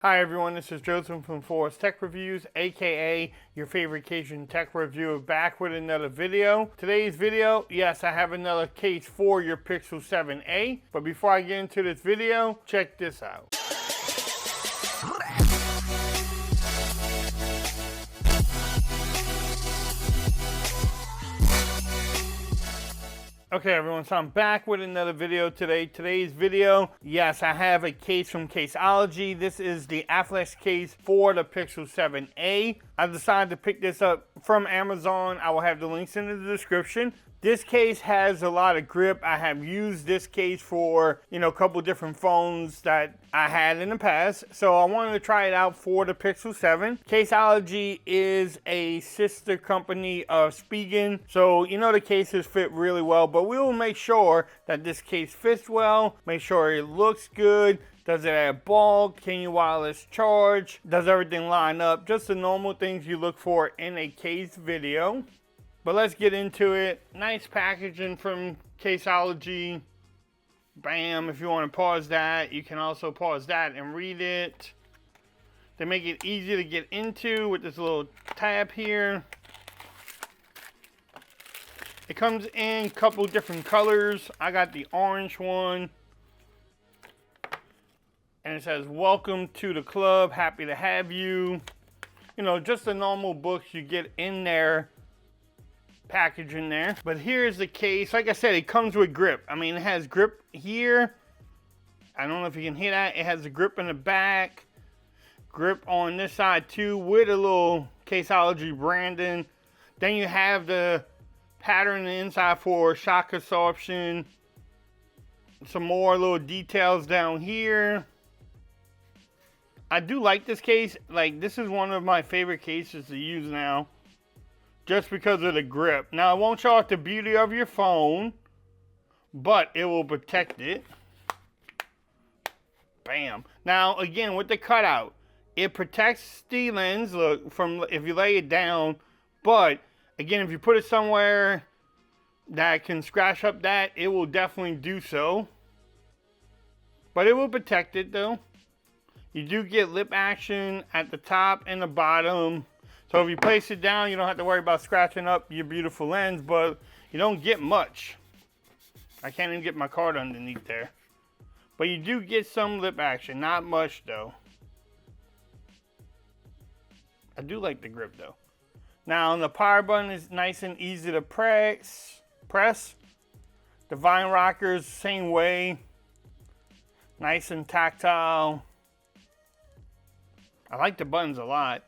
Hi everyone, this is Joseph from Forest Tech Reviews, aka your favorite Cajun tech reviewer, back with another video. Today's video, yes, I have another case for your Pixel 7a, but before I get into this video, check this out. Okay everyone, so I'm back with another video today. Today's video, yes, I have a case from Caseology. This is the Athlex case for the Pixel 7a. I decided to pick this up from Amazon. I will have the links in the description. This case has a lot of grip. I have used this case for, a couple different phones that I had in the past. So I wanted to try it out for the Pixel 7. Caseology is a sister company of Spigen. So, the cases fit really well, but we will make sure that this case fits well, make sure it looks good. Does it have bulk? Can you wireless charge? Does everything line up? Just the normal things you look for in a case video. But let's get into it. Nice packaging from Caseology. Bam. If you want to pause that, you can also pause that and read it. They make it easy to get into with this little tab here. It comes in a couple different colors. I got the orange one. And it says, "Welcome to the club. Happy to have you." Just the normal books you get in there. Package in there. But here's the case. Like I said, it comes with grip. It has grip here. I don't know if you can hear that. It has a grip in the back. Grip on this side too with a little Caseology branding. Then you have the pattern on the inside for shock absorption. Some more little details down here. I do like this case. This is one of my favorite cases to use now. Just because of the grip. Now, it won't show off the beauty of your phone, but it will protect it. Bam. Now, again, with the cutout, it protects the lens, look, from if you lay it down. But, again, if you put it somewhere that can scratch up that, it will definitely do so. But it will protect it, though. You do get lip action at the top and the bottom. So if you place it down, you don't have to worry about scratching up your beautiful lens, but you don't get much. I can't even get my card underneath there. But you do get some lip action, not much though. I do like the grip though. Now the power button is nice and easy to press. The Vine rockers, same way. Nice and tactile. I like the buttons a lot.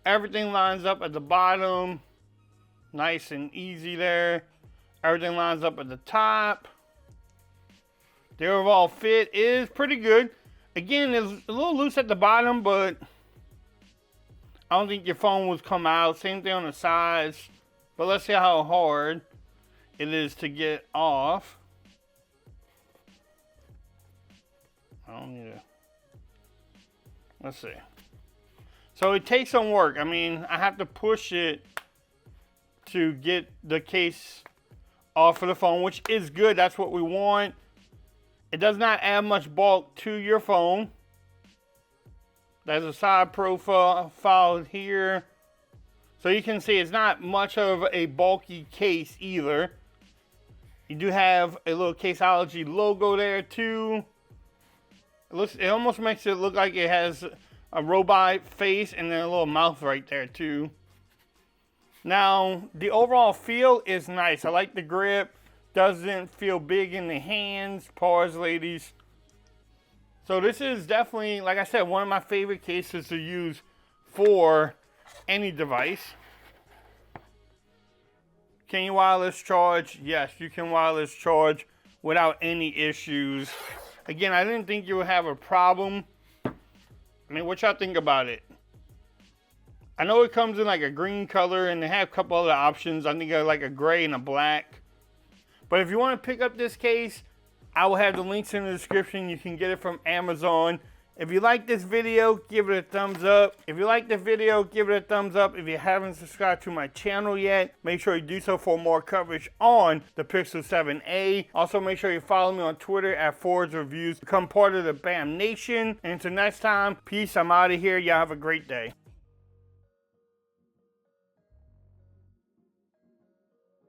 Everything lines up at the bottom. Nice and easy there. Everything lines up at the top. The overall fit is pretty good. Again, it's a little loose at the bottom, but I don't think your phone would come out. Same thing on the sides. But let's see how hard it is to get off. I don't need to. Let's see. So it takes some work. I have to push it to get the case off of the phone, which is good. That's what we want. It does not add much bulk to your phone. There's a side profile here. So you can see it's not much of a bulky case either. You do have a little Caseology logo there too. It almost makes it look like it has a robot face and then a little mouth right there too. Now, the overall feel is nice. I like the grip. Doesn't feel big in the hands. Pause, ladies. So this is definitely, like I said, one of my favorite cases to use for any device. Can you wireless charge? Yes, you can wireless charge without any issues. Again, I didn't think you would have a problem. What y'all think about it? I know it comes in like a green color and they have a couple other options. I think like a gray and a black. But if you want to pick up this case, I will have the links in the description. You can get it from Amazon. If you like this video, give it a thumbs up. If you like the video, give it a thumbs up. If you haven't subscribed to my channel yet, make sure you do so for more coverage on the Pixel 7a. Also, make sure you follow me on Twitter at Ford's Reviews. Become part of the BAM Nation. And until next time, peace. I'm out of here. Y'all have a great day.